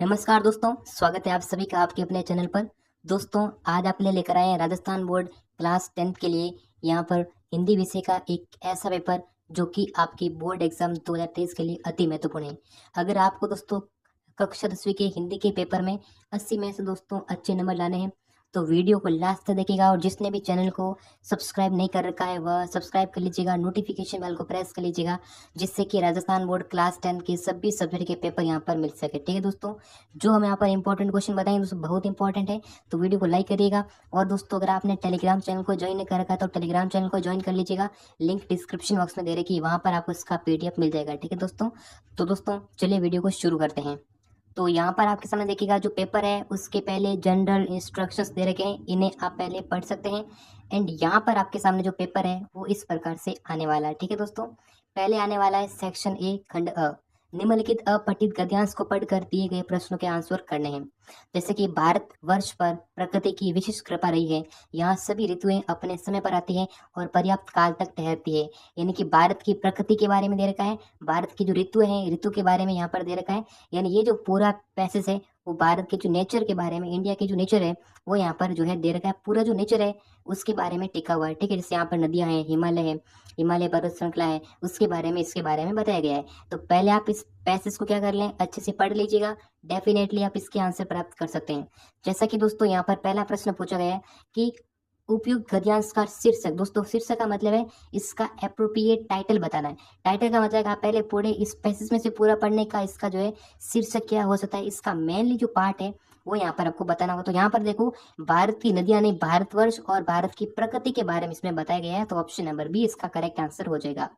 नमस्कार दोस्तों, स्वागत है आप सभी का आपके अपने चैनल पर। दोस्तों, आज आपके लिए लेकर आए हैं राजस्थान बोर्ड क्लास 10th के लिए यहाँ पर हिंदी विषय का एक ऐसा पेपर जो कि आपकी बोर्ड एग्जाम 2023 के लिए अति महत्वपूर्ण है। अगर आपको दोस्तों कक्षा 10वीं के हिंदी के पेपर में 80 में से दोस्तों अच्छे नंबर लाने हैं तो वीडियो को लास्ट तक देखिएगा, और जिसने भी चैनल को सब्सक्राइब नहीं कर रखा है वह सब्सक्राइब कर लीजिएगा, नोटिफिकेशन बेल को प्रेस कर लीजिएगा, जिससे कि राजस्थान बोर्ड क्लास 10 के सभी सब्जेक्ट के पेपर यहाँ पर मिल सके। ठीक है दोस्तों, जो हम यहाँ पर इंपॉर्टेंट क्वेश्चन बताएंगे दोस्तों बहुत इंपॉर्टेंट है, तो वीडियो को लाइक करिएगा। और दोस्तों, अगर आपने टेलीग्राम चैनल को ज्वाइन नहीं कर रखा है तो टेलीग्राम चैनल को ज्वाइन कर लीजिएगा, लिंक डिस्क्रिप्शन बॉक्स में दे रखी है, वहाँ पर आपको इसका PDF मिल जाएगा। ठीक है दोस्तों, तो दोस्तों चलिए वीडियो को शुरू करते हैं। तो यहाँ पर आपके सामने देखिएगा जो पेपर है उसके पहले जनरल इंस्ट्रक्शंस दे रखे हैं, इन्हें आप पहले पढ़ सकते हैं। एंड यहाँ पर आपके सामने जो पेपर है वो इस प्रकार से आने वाला है। ठीक है दोस्तों, पहले आने वाला है सेक्शन ए खंड अ। निम्नलिखित अपठित गद्यांश को पढ़कर दिए गए प्रश्नों के आंसर करने हैं। जैसे कि भारत वर्ष पर प्रकृति की विशेष कृपा रही है, यहाँ सभी ऋतुएं अपने समय पर आती हैं और पर्याप्त काल तक ठहरती है। यानी कि भारत की प्रकृति के बारे में दे रखा है, भारत की जो ऋतु है ऋतु के बारे में यहाँ पर दे रखा है। यानी ये जो पूरा पैसेज है वो भारत के जो नेचर के बारे में, इंडिया के जो नेचर है वो यहाँ पर जो है दे रखा है। पूरा जो नेचर है उसके बारे में टिका हुआ है। ठीक है, जैसे यहाँ पर नदियां हैं, हिमालय है, हिमालय पर्वत श्रृंखला है, उसके बारे में इसके बारे में बताया गया है। तो पहले आप इस पैसेज को क्या कर लें, अच्छे से पढ़ लीजिएगा, डेफिनेटली आप इसके आंसर प्राप्त कर सकते हैं। जैसा कि दोस्तों यहाँ पर पहला प्रश्न पूछा गया है कि उपयुक्त गद्यांश का शीर्षक। दोस्तों शीर्षक का मतलब है इसका एप्रोप्रिएट टाइटल बताना है। टाइटल का मतलब है आप पहले पूरे इस पैसेज में से पूरा पढ़ने का इसका जो है शीर्षक क्या हो सकता है, इसका मेनली जो पार्ट है वो यहाँ पर आपको बताना होगा। तो यहाँ पर देखो, भारत की नदियां नहीं, भारतवर्ष और भारत की प्रकृति के बारे में इसमें बताया गया है, तो ऑप्शन नंबर बी इसका करेक्ट आंसर हो जाएगा।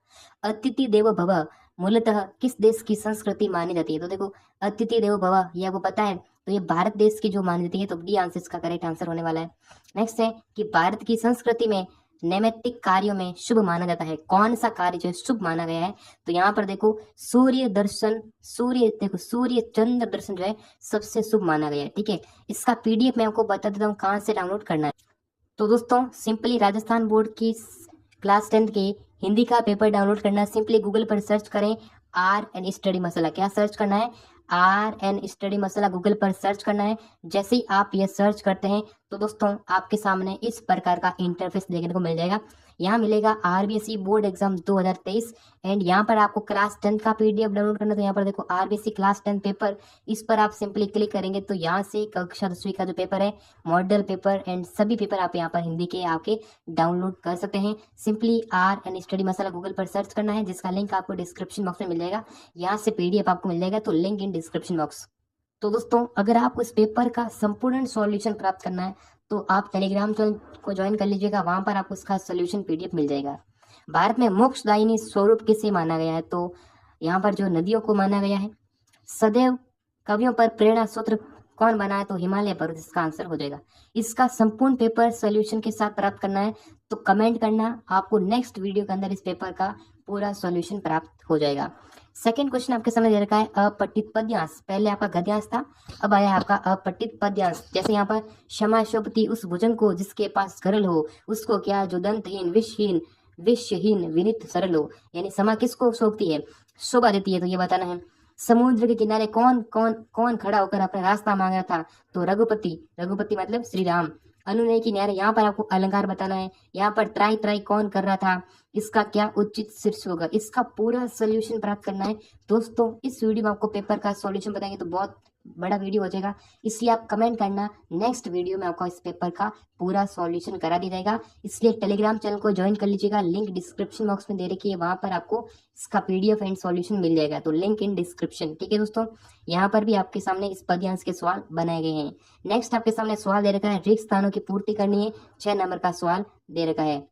अतिथि देवो भव मूलतः किस देश की संस्कृति मानी जाती है? तो देखो, अतिथि देवो भव ये आपको पता है, तो ये भारत देश की जो मानी जाती है, तो डी आंसर इसका करेक्ट आंसर होने वाला है। नेक्स्ट है कि भारत की संस्कृति में नैमित्तिक कार्यों में शुभ माना जाता है, कौन सा कार्य जो है शुभ माना गया है? तो यहाँ पर देखो, सूर्य दर्शन, सूर्य चंद्र दर्शन जो है सबसे शुभ माना गया है। ठीक है, इसका PDF मैं आपको बता देता हूँ कहाँ से डाउनलोड करना है। तो दोस्तों सिंपली राजस्थान बोर्ड की क्लास 10th के हिंदी का पेपर डाउनलोड करना है। सिंपली गूगल पर सर्च करें RN स्टडी मसाला। क्या सर्च करना है? RN स्टडी मसाला गूगल पर सर्च करना है। जैसे ही आप ये सर्च करते हैं तो दोस्तों आपके सामने इस प्रकार का इंटरफेस देखने को मिल जाएगा। यहाँ मिलेगा RBSE बोर्ड एग्जाम 2023, एंड यहाँ पर आपको क्लास 10 का PDF डाउनलोड करना है। तो यहाँ पर देखो RBSE क्लास 10 पेपर, इस पर आप सिंपली क्लिक करेंगे तो यहाँ से कक्षा 10वीं का जो पेपर है, मॉडल पेपर एंड सभी पेपर आप यहाँ पर हिंदी के आके डाउनलोड कर सकते हैं। सिंपली RN स्टडी मसाला गूगल पर सर्च करना है, जिसका लिंक आपको डिस्क्रिप्शन बॉक्स में मिल जाएगा। यहाँ से PDF आपको मिल जाएगा, तो लिंक इन डिस्क्रिप्शन बॉक्स। तो दोस्तों अगर आपको इस पेपर का संपूर्ण सॉल्यूशन प्राप्त करना है तो आप टेलीग्राम चैनल को ज्वाइन कर लीजिएगा, वहां पर आपको इसका सॉल्यूशन PDF मिल जाएगा। भारत में मोक्षदायिनी स्वरूप किसे माना गया है? तो यहाँ पर जो नदियों को माना गया है। सदैव कवियों पर प्रेरणा सूत्र कौन बना है? तो हिमालय पर्वत इसका आंसर हो जाएगा। इसका संपूर्ण पेपर सॉल्यूशन के साथ प्राप्त करना है तो कमेंट करना, आपको नेक्स्ट वीडियो के अंदर इस पेपर का पूरा सॉल्यूशन प्राप्त हो जाएगा। सेकंड क्वेश्चन आपके सामने दे रखा है अपठित पद्यांश। पहले आपका गद्यांश था, अब आया आपका अपठित पद्यांश। जैसे यहाँ पर क्षमा शोभती उस भुजंग को जिसके पास गरल हो, उसको क्या जो दंतहीन विषहीन विनित सरल हो। यानी समा किसको शोभती है, शोभा देती है, तो ये बताना है। समुद्र के किनारे कौन कौन कौन खड़ा होकर अपना रास्ता मांग रहा था? तो रघुपति, रघुपति मतलब श्री राम। अनुनय की न्यारे, यहाँ पर आपको अलंकार बताना है। यहाँ पर ट्राई ट्राई कौन कर रहा था, इसका क्या उचित शीर्ष होगा? इसका पूरा सोल्यूशन प्राप्त करना है। दोस्तों इस वीडियो में आपको पेपर का सॉल्यूशन बताएंगे तो बहुत बड़ा वीडियो हो जाएगा, इसलिए आप कमेंट करना, नेक्स्ट वीडियो में आपको इस पेपर का पूरा सॉल्यूशन करा दिया जाएगा। इसलिए टेलीग्राम चैनल को ज्वाइन कर लीजिएगा, लिंक डिस्क्रिप्शन बॉक्स में दे रखी है, वहां पर आपको इसका PDF एंड सॉल्यूशन मिल जाएगा, तो लिंक इन डिस्क्रिप्शन। ठीक है दोस्तों, यहाँ पर भी आपके सामने इस पद्यांश के सवाल बनाए गए हैं। नेक्स्ट आपके सामने सवाल दे रखा है, रिक्त स्थानों की पूर्ति करनी है, 6 नंबर का सवाल दे रखा है।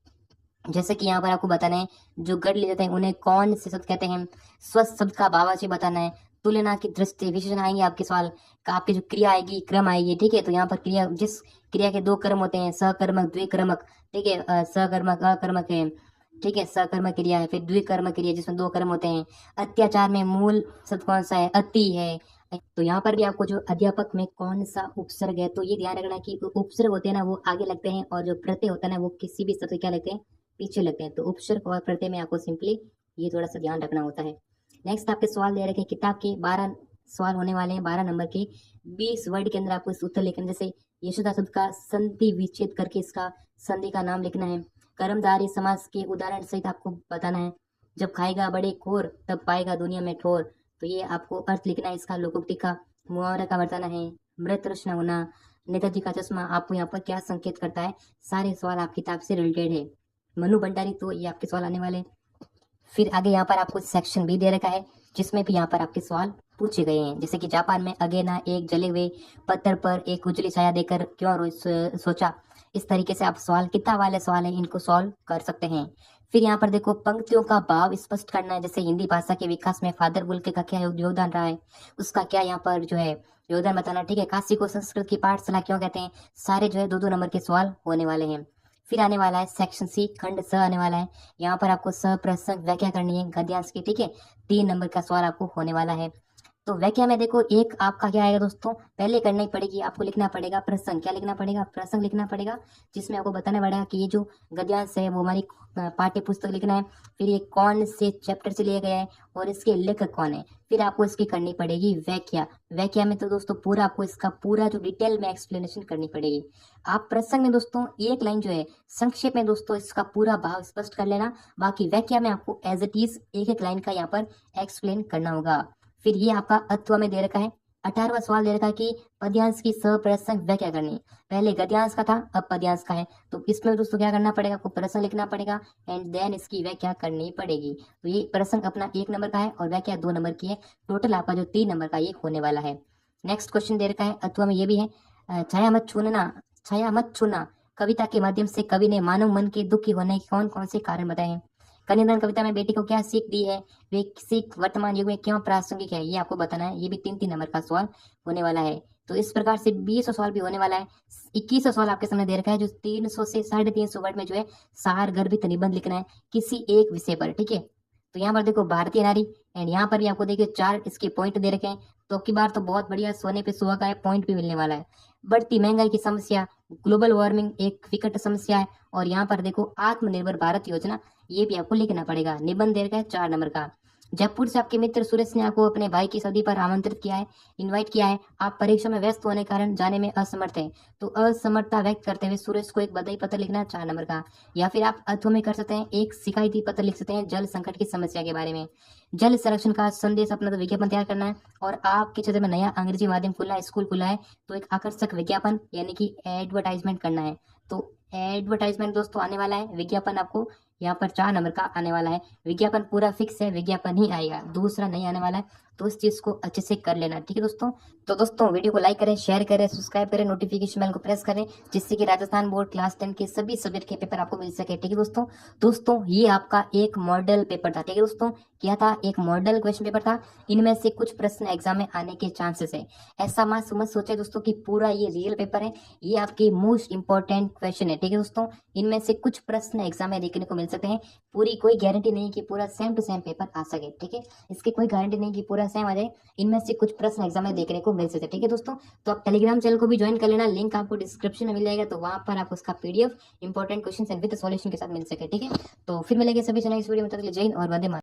जैसे कि यहाँ पर आपको बताना है जो गढ़ ले जाते हैं उन्हें कौन से शब्द कहते हैं, स्वस्थ शब्द का भावाची बताना है, तुलना की दृष्टि विशेषण आएंगे आपके सवाल का, आपकी जो क्रिया आएगी क्रम आएगी। ठीक है, तो यहाँ पर क्रिया, जिस क्रिया के 2 कर्म होते हैं, सकर्मक द्विकर्मक। ठीक है, सकर्मक अकर्मक है, ठीक है, सकर्मक क्रिया है, फिर द्विकर्मक क्रिया जिसमें 2 कर्म होते हैं। अत्याचार में मूल शब्द कौन सा है? अति है। तो यहाँ पर भी आपको जो अध्यापक में कौन सा उपसर्ग है, तो ये ध्यान रखना कि उपसर्ग होते हैं ना वो आगे लगते हैं, और जो प्रत्यय होता है ना वो किसी भी शब्द क्या लगते हैं, पीछे लगते हैं। तो उपसर्ग और प्रत्यय में आपको सिंपली ये थोड़ा सा ध्यान रखना होता है। नेक्स्ट आपके सवाल दे रखे किताब के 12 सवाल होने वाले हैं 12 नंबर के। 20 वर्ड के अंदर आपको इस उत्तर लिखना है। जैसे यशोदा शब्द का संधि विच्छेद करके इसका संधि का नाम लिखना है। कर्मधारय समास के उदाहरण सहित आपको बताना है। जब खाएगा बड़े खोर तब पाएगा दुनिया में ठोर, तो ये आपको अर्थ लिखना है इसका। लोकोक्ति का मुहावरा का बताना है। मृत तृष्णा होना, नेताजी का चश्मा आपको यहाँ पर क्या संकेत करता है, सारे सवाल आपकी किताब से रिलेटेड है। मनु भंडारी, तो ये आपके सवाल आने वाले हैं। फिर आगे यहाँ पर आपको सेक्शन बी दे रखा है, जिसमें भी यहाँ पर आपके सवाल पूछे गए हैं। जैसे कि जापान में अगेना एक जले हुए पत्थर पर एक उजली छाया देकर क्यों सोचा। इस तरीके से आप सवाल, किताब वाले सवाल है, इनको सॉल्व कर सकते हैं। फिर यहाँ पर देखो पंक्तियों का भाव स्पष्ट करना है। जैसे हिंदी भाषा के विकास में फादर बुल्के का क्या योगदान रहा है, उसका क्या यहाँ पर जो है योगदान बताना। ठीक है, काशी को संस्कृत की पाठशाला क्यों कहते हैं। सारे जो है 2-2 नंबर के सवाल होने वाले हैं। फिर आने वाला है सेक्शन सी, खंड स आने वाला है। यहाँ पर आपको स प्रसंग व्याख्या करनी है गद्यांश की। ठीक है, 3 नंबर का सवाल आपको होने वाला है। तो व्याख्या में देखो एक आपका क्या आएगा दोस्तों, पहले करनी पड़ेगी, आपको लिखना पड़ेगा प्रसंग। क्या लिखना पड़ेगा, प्रसंग लिखना पड़ेगा, जिसमें आपको बताना पड़ेगा कि ये जो गद्यांश है वो हमारी पाठ्य पुस्तक लिखना है। फिर ये कौन से चैप्टर से लिया गया है और इसके लेखक कौन है। फिर आपको इसकी करनी पड़ेगी व्याख्या। व्याख्या में तो दोस्तों पूरा आपको इसका पूरा जो डिटेल में एक्सप्लेनेशन करनी पड़ेगी। आप प्रसंग में दोस्तों एक लाइन जो है संक्षेप में दोस्तों इसका पूरा भाव स्पष्ट कर लेना। बाकी व्याख्या में आपको एज इट इज एक लाइन का यहाँ पर एक्सप्लेन करना होगा। फिर ये आपका अथवा में दे रखा है। 18वां सवाल दे रखा है कि पद्यांश की सप्रसंग व्याख्या करनी। पहले गद्यांश का था, अब पद्यांश का है, तो इसमें दोस्तों क्या करना पड़ेगा, आपको प्रसंग लिखना पड़ेगा एंड देन इसकी व्याख्या करनी पड़ेगी। तो ये प्रसंग अपना 1 नंबर का है और व्याख्या 2 नंबर की है। टोटल आपका जो 3 नंबर का ये होने वाला है। नेक्स्ट क्वेश्चन दे रखा है अथवा में, ये भी है छाया मत छूना कविता के माध्यम से कवि ने मानव मन के दुखी होने के कौन कौन से कारण बताए हैं। कन्यादान कविता में बेटी को क्या सीख दी है, वे सीख वर्तमान युग में क्यों प्रासंगिक है, ये आपको बताना है। ये भी 3-3 नंबर का सवाल होने वाला है। तो इस प्रकार से 20 सवाल भी होने वाला है। 21 सवाल आपके सामने दे रखा है, जो 300 से 350 वर्ड में जो है सार गर्भित निबंध लिखना है किसी एक विषय पर। ठीक है, तो यहाँ पर देखो भारतीय नारी एंड यहाँ पर भी आपको देखिए 4 इसके पॉइंट दे रखे हैं। तो अब की बार तो बहुत बढ़िया सोने पे सुहागा है, पॉइंट भी मिलने वाला है। बढ़ती महंगाई की समस्या, ग्लोबल वार्मिंग एक विकट समस्या है। और यहाँ पर देखो आत्मनिर्भर भारत योजना, ये भी आपको लिखना पड़ेगा। निबंध दे रखा है 4 नंबर का। जयपुर से आपके मित्र सुरेश ने आपको अपने भाई की शादी पर आमंत्रित किया है, इनवाइट किया है। आप परीक्षा में व्यस्त होने के कारण जाने में असमर्थ हैं, तो असमर्थता व्यक्त करते हुए सुरेश को एक बधाई पत्र लिखना है 4 नंबर का। या फिर आप अथवा में कर सकते हैं, एक शिकायती पत्र लिख सकते हैं जल संकट की समस्या के बारे में। जल संरक्षण का संदेश अपना तो विज्ञापन तैयार करना है। और आपके क्षेत्र में नया अंग्रेजी माध्यम खुला है, स्कूल खुला है, तो एक आकर्षक विज्ञापन यानी कि एडवर्टाइजमेंट करना है। तो एडवर्टाइजमेंट दोस्तों आने वाला है, विज्ञापन आपको यहाँ पर 4 नंबर का आने वाला है। विज्ञापन पूरा फिक्स है, विज्ञापन ही आएगा, दूसरा नहीं आने वाला है। तो इस चीज को अच्छे से कर लेना। ठीक है दोस्तों, तो दोस्तों वीडियो को लाइक करें, शेयर करें, सब्सक्राइब करें, नोटिफिकेशन बेल को प्रेस करें, जिससे कि राजस्थान बोर्ड क्लास 10 के सभी सब्जेक्ट के पेपर आपको मिल सके। ठीक है दोस्तों ये आपका एक मॉडल पेपर था। ठीक है दोस्तों, क्या था, एक मॉडल क्वेश्चन पेपर था। इनमें से कुछ प्रश्न एग्जाम में आने के चांसेस है। ऐसा मत सोचे दोस्तों कि पूरा ये रियल पेपर है, ये आपके मोस्ट इंपॉर्टेंट क्वेश्चन है। ठीक है दोस्तों, इनमें से कुछ प्रश्न एग्जाम में देखने को मिल सकते हैं। पूरी कोई गारंटी नहीं कि पूरा सेम टू सेम पेपर आ सके। ठीक है, इसकी कोई गारंटी नहीं कि पूरा सेम आ जाए, इनमें से कुछ प्रश्न एग्जाम में देखने को मिल सकते हैं। ठीक है दोस्तों, तो आप टेलीग्राम चैनल को भी ज्वाइन कर लेना, लिंक आपको डिस्क्रिप्शन में मिल जाएगा। तो वहां पर आपको उसका PDF important question and with solution के साथ मिल सके। ठीक है, तो फिर मिलेंगे सभी चैनल इस वीडियो में, तब तक के लिए जय हिंद और वंदे मातरम।